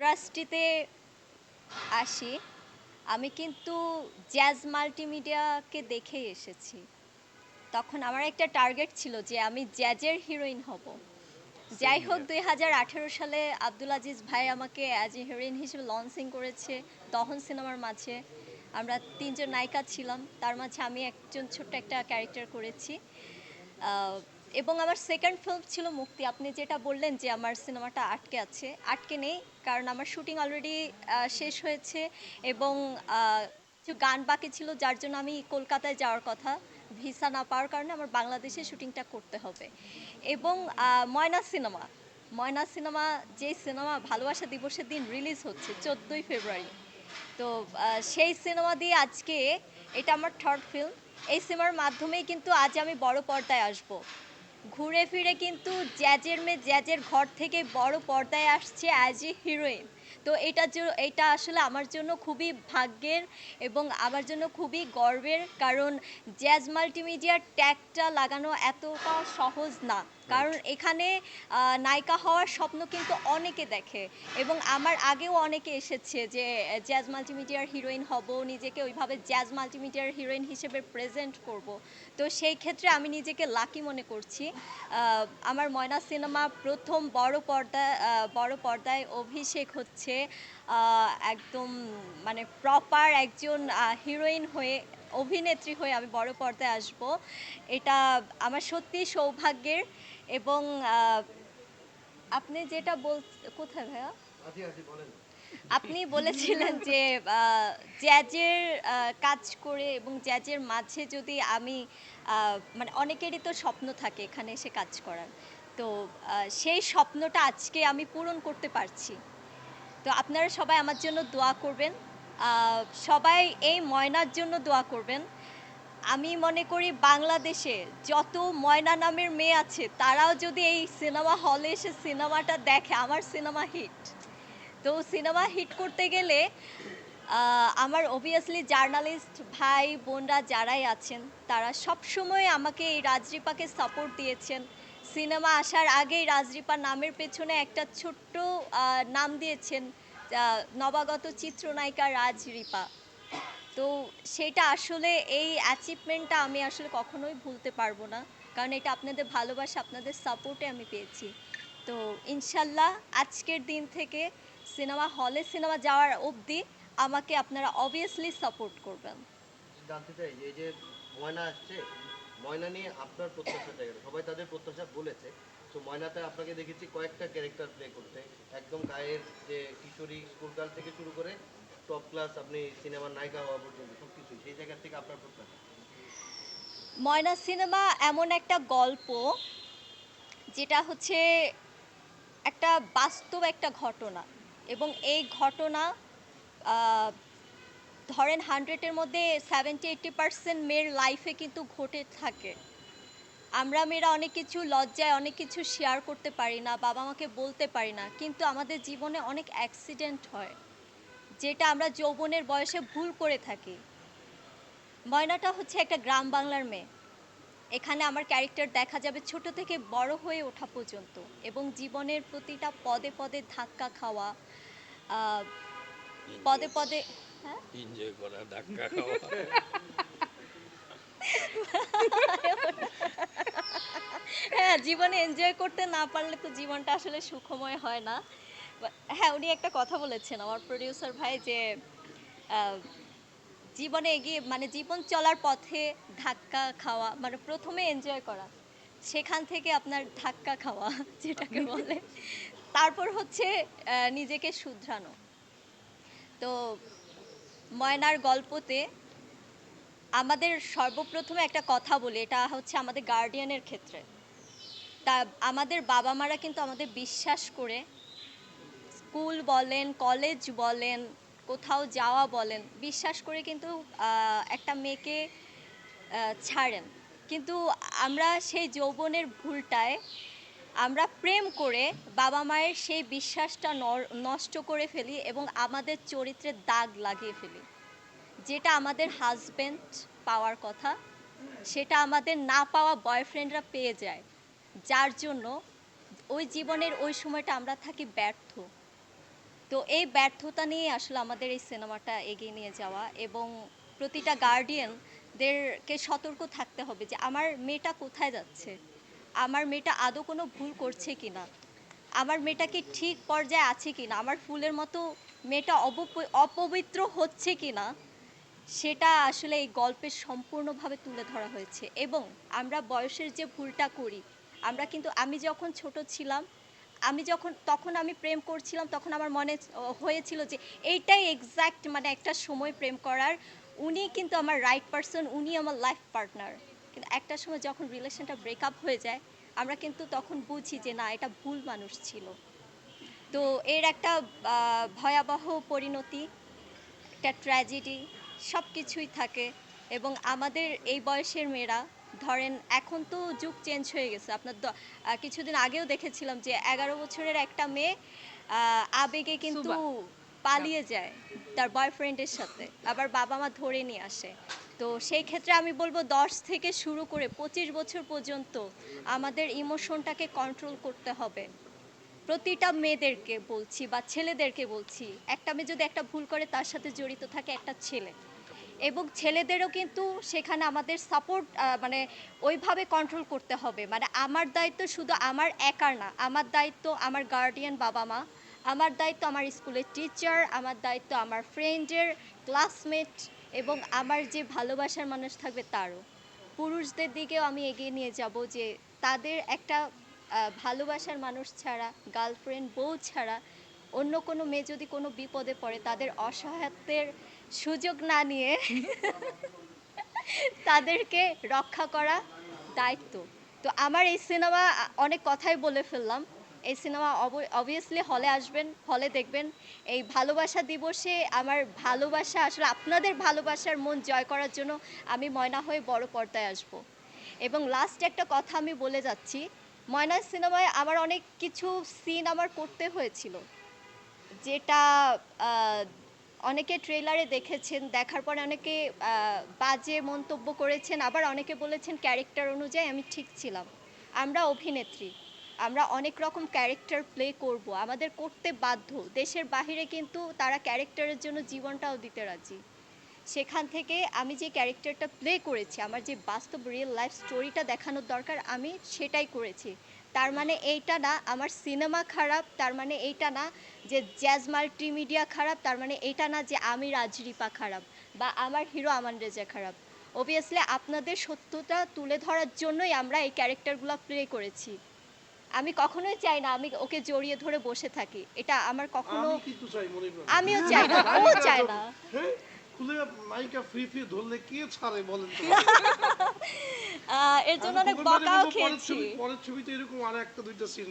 ইন্ডাস্ট্রিতে আসি, আমি কিন্তু জ্যাজ মাল্টিমিডিয়াকে দেখেই এসেছি। তখন আমার একটা টার্গেট ছিল যে আমি জ্যাজের হিরোইন হব। যাই হোক, 2018 সালে আব্দুল আজিজ ভাই আমাকে অ্যাজ এ হিরোইন হিসেবে লঞ্চিং করেছে দহন সিনেমার মাঝে। আমরা তিনজন নায়িকা ছিলাম, তার মাঝে আমি একজন ছোট্ট একটা ক্যারেক্টার করেছি। আহ, এবং আমার সেকেন্ড ফিল্ম ছিল মুক্তি। আপনি যেটা বললেন যে আমার সিনেমাটা আটকে আছে, আটকে নেই, কারণ আমার শুটিং অলরেডি শেষ হয়েছে এবং কিছু গান বাকি ছিল, যার জন্য আমি কলকাতায় যাওয়ার কথা। ভিসা না পাওয়ার কারণে আমার বাংলাদেশে শুটিংটা করতে হবে। এবং ময়না সিনেমা, ময়না সিনেমা যে সিনেমা ভালোবাসা দিবসের দিন রিলিজ হচ্ছে 14ই ফেব্রুয়ারি। তো সেই সিনেমা দিয়ে আজকে, এটা আমার থার্ড ফিল্ম। এই সিনেমার মাধ্যমেই কিন্তু আজ আমি বড় পর্দায় আসব। ঘুরে ফিরে কিন্তু জ্যাজের মেয়ে জ্যাজের ঘর থেকে বড় পর্দায় আসছে অ্যাজ এ হিরোইন। তো এটা আসলে আমার জন্য খুবই ভাগ্যের এবং আমার জন্য খুবই গর্বের, কারণ জ্যাজ মাল্টিমিডিয়ার ট্যাগটা লাগানো এতটা সহজ না। কারণ এখানে নায়িকা হওয়ার স্বপ্ন কিন্তু অনেকে দেখে এবং আমার আগেও অনেকে এসেছে যে জ্যাজ মাল্টিমিডিয়ার হিরোইন হব, নিজেকে ওইভাবে জ্যাজ মাল্টিমিডিয়ার হিরোইন হিসেবে প্রেজেন্ট করব। তো সেই ক্ষেত্রে আমি নিজেকে লাকি মনে করছি। আমার ময়না সিনেমা প্রথম বড় পর্দায় অভিষেক হচ্ছে। একদম মানে প্রপার একজন হিরোইন হয়ে, অভিনেত্রী হয়ে আমি বড় পর্দায় আসব। এটা আমার সত্যি সৌভাগ্যের। এবং আপনি যেটা কোথায় ভাইয়া? আপনি বলেছিলেন যে জ্যাজের কাজ করে এবং জ্যাজের মাঝে যদি আমি মানে অনেকেরই তো স্বপ্ন থাকে এখানে এসে কাজ করার। তো সেই স্বপ্নটা আজকে আমি পূরণ করতে পারছি। তো আপনারা সবাই আমার জন্য দোয়া করবেন। সবাই এই ময়নার জন্য দোয়া করবেন। আমি মনে করি বাংলাদেশে যত ময়না নামের মেয়ে আছে, তারাও যদি এই সিনেমা হলে এসে সিনেমাটা দেখে, আমার সিনেমা হিট। তো সিনেমা হিট করতে গেলে আমার অবভিয়াসলি জার্নালিস্ট ভাই বোনরা যারাই আছেন, তারা সবসময় আমাকে এই রাজরিপাকে সাপোর্ট দিয়েছেন। সিনেমা আসার আগেই রাজরিপা নামের পেছনে একটা ছোট্ট নাম দিয়েছেন, নবাগত চিত্রনায়িকা রাজরিপা। তো সেটা আসলে, এই অ্যাচিভমেন্টটা আমি আসলে কখনোই ভুলতে পারবো না, কারণ এটা আপনাদের ভালোবাসা, আপনাদের সাপোর্টে আমি পেয়েছি। তো ইনশাল্লাহ আজকের দিন থেকে সিনেমা হলে সিনেমা যাওয়ার অবধি আমাকে আপনারা অবভিয়াসলি সাপোর্ট করবেন। জানতে চাই যে এই যে ময়না আসছে, ময়না নিয়ে আপনার প্রত্যাশা জায়গাটা সবাই তাদের প্রত্যাশা বলেছে। তো ময়নাতে আপনাকে দেখেছি কয়েকটা ক্যারেক্টার প্লে করতে, একদম গায়ের যে কিশোরী স্কুলকাল থেকে শুরু করে টপ ক্লাস আপনি সিনেমার নায়িকা হওয়া পর্যন্ত সব কিছুই, সেই জায়গা থেকে আপনার প্রত্যাশা। ময়না সিনেমা এমন একটা গল্প, যেটা হচ্ছে একটা বাস্তব একটা ঘটনা, এবং এই ঘটনা আহ, ধরেন 100-এর মধ্যে 70-80% মেয়ের লাইফে কিন্তু ঘটে থাকে। আমরা মেয়েরা অনেক কিছু লজ্জায় অনেক কিছু শেয়ার করতে পারি না, বাবা মাকে বলতে পারি না, কিন্তু আমাদের জীবনে অনেক অ্যাক্সিডেন্ট হয়, যেটা আমরা যৌবনের বয়সে ভুল করে থাকি। ময়নাটা হচ্ছে একটা গ্রাম বাংলার মেয়ে। এখানে আমার ক্যারেক্টার দেখা যাবে ছোট থেকে বড় হয়ে ওঠা পর্যন্ত, এবং জীবনের প্রতিটা পদে পদে ধাক্কা খাওয়া, আহ, পদে পদে। হ্যাঁ, এনজয় করা, ধাক্কা খাওয়া। হ্যাঁ, জীবনে এনজয় করতে না পারলে তো জীবনটা আসলে সুখময় হয় না। হ্যাঁ, উনি একটা কথা বলেছেন আমার প্রডিউসার ভাই, যে আহ, জীবনে এগিয়ে মানে জীবন চলার পথে ধাক্কা খাওয়া মানে প্রথমে এনজয় করা, সেখান থেকে আপনার ধাক্কা খাওয়া যেটাকে বলে, তারপর হচ্ছে নিজেকে শুধরানো। তো ময়নার গল্পতে আমাদের সর্বপ্রথমে একটা কথা বলি, এটা হচ্ছে আমাদের গার্ডিয়ানের ক্ষেত্রে। তা আমাদের বাবা মারা কিন্তু আমাদের বিশ্বাস করে স্কুল বলেন, কলেজ বলেন, কোথাও যাওয়া বলেন, বিশ্বাস করে কিন্তু একটা মেয়েকে ছাড়েন। কিন্তু আমরা সেই যৌবনের ভুলটায় আমরা প্রেম করে বাবা মায়ের সেই বিশ্বাসটা নষ্ট করে ফেলি এবং আমাদের চরিত্রে দাগ লাগিয়ে ফেলি। যেটা আমাদের হাজবেন্ড পাওয়ার কথা, সেটা আমাদের না পাওয়া বয়ফ্রেন্ডরা পেয়ে যায়, যার জন্য ওই জীবনের ওই সময়টা আমরা থাকি ব্যর্থ। তো এই ব্যর্থতা নিয়ে আসলে আমাদের এই সিনেমাটা এগিয়ে নিয়ে যাওয়া, এবং প্রতিটা গার্ডিয়ানদেরকে সতর্ক থাকতে হবে যে আমার মেয়েটা কোথায় যাচ্ছে, আমার মেয়েটা আদৌ কোনো ভুল করছে কিনা, আমার মেয়েটা কি ঠিক পর্যায়ে আছে কিনা, আমার ফুলের মতো মেয়েটা অপবিত্র হচ্ছে কিনা, সেটা আসলে এই গল্পে সম্পূর্ণভাবে তুলে ধরা হয়েছে। এবং আমরা বয়সের যে ভুলটা করি, আমরা কিন্তু, আমি যখন ছোট ছিলাম, তখন আমি প্রেম করছিলাম, তখন আমার মনে হয়েছিল যে এইটাই এক্স্যাক্ট মানে একটা সময় প্রেম করার, উনি কিন্তু আমার রাইট পারসন, উনি আমার লাইফ পার্টনার। কিন্তু একটা সময় যখন রিলেশনটা ব্রেকআপ হয়ে যায়, আমরা কিন্তু তখন বুঝি যে না, এটা ভুল মানুষ ছিল। তো এর একটা ভয়াবহ পরিণতি, একটা ট্র্যাজেডি, সব কিছুই থাকে। এবং আমাদের এই বয়সের মেয়েরা, ধরেন এখন তো যুগ চেঞ্জ হয়ে গেছে, আপনার কিছুদিন আগেও দেখেছিলাম যে 11 বছরের একটা মেয়ে আবেগে কিন্তু সুবা। পালিয়ে যায় তার বয়ফ্রেন্ডের সাথে, আবার বাবা মা ধরে নিয়ে আসে। তো সেই ক্ষেত্রে আমি বলবো 10 থেকে শুরু করে 25 বছর পর্যন্ত আমাদের ইমোশনটাকে কন্ট্রোল করতে হবে। প্রতিটা মেয়েদেরকে বলছি বা ছেলেদেরকে বলছি, একটা মেয়ে যদি একটা ভুল করে, তার সাথে জড়িত থাকে একটা ছেলে, এবং ছেলেদেরও কিন্তু সেখানে আমাদের সাপোর্ট মানে ওইভাবে কন্ট্রোল করতে হবে। মানে আমার দায়িত্ব শুধু আমার একার না, আমার দায়িত্ব আমার গার্ডিয়ান বাবা মা, আমার দায়িত্ব আমার স্কুলের টিচার, আমার দায়িত্ব আমার ফ্রেন্ডের, ক্লাসমেট, এবং আমার যে ভালোবাসার মানুষ থাকবে তারও। পুরুষদের দিকেও আমি এগিয়ে নিয়ে যাব যে তাদের একটা ভালোবাসার মানুষ ছাড়া, গার্লফ্রেন্ড বউ ছাড়া অন্য কোনো মেয়ে যদি কোনো বিপদে পড়ে, তাদের অসহায়ত্বের সুযোগ না নিয়ে তাদেরকে রক্ষা করা দায়িত্ব। তো আমার এই সিনেমা, অনেক কথাই বলে ফেললাম, এই সিনেমা অবভিয়াসলি হলে আসবেন, হলে দেখবেন। এই ভালোবাসা দিবসে আমার ভালোবাসা, আসলে আপনাদের ভালোবাসার মন জয় করার জন্য আমি ময়না হয়ে বড় পর্দায় আসব। এবং লাস্ট একটা কথা আমি বলে যাচ্ছি, ময়না সিনেমায় আমার অনেক কিছু সিন আমার করতে হয়েছিল, যেটা আহ, অনেকে ট্রেলারে দেখেছেন, দেখার পরে অনেকে বাজে মন্তব্য করেছেন, আবার অনেকে বলেছেন ক্যারেক্টার অনুযায়ী আমি ঠিক ছিলাম। আমরা অভিনেত্রী, আমরা অনেক রকম ক্যারেক্টার প্লে করব, আমাদের করতে বাধ্য। দেশের বাহিরে কিন্তু তারা ক্যারেক্টারের জন্য জীবনটাও দিতে রাজি। সেখান থেকে আমি যে ক্যারেক্টারটা প্লে করেছি, আমার যে বাস্তব রিয়েল লাইফ স্টোরিটা দেখানোর দরকার, আমি সেটাই করেছি। তার মানে এইটা না আমার সিনেমা খারাপ, তার মানে এইটা না যে জ্যাজ মাল্টিমিডিয়া খারাপ, তার মানে এইটা না যে আমি রাজরিপা খারাপ বা আমার হিরো আমান রেজা খারাপ। অবভিয়াসলি আপনাদের সত্যতা তুলে ধরার জন্যই আমরা এই ক্যারেক্টারগুলো প্লে করেছি। আমি কখনোই চাই না আমি ওকে জড়িয়ে ধরে বসে থাকি, এটা আমার কখনো, আমি কিন্তু চাই মনে করেন। আমিও চাই না, ও নায়িকা চায় যখন- না। হ্যাঁ, খুলে নায়িকা ফ্রি ফ্রি ধরলে কে ছাড়ে বলেন তো? এর জন্য আমি অনেক খোকন ভাইরে বকাও বলবো, খেয়েছি। পরের ছবিতে এরকম আর একটা দুইটা সিন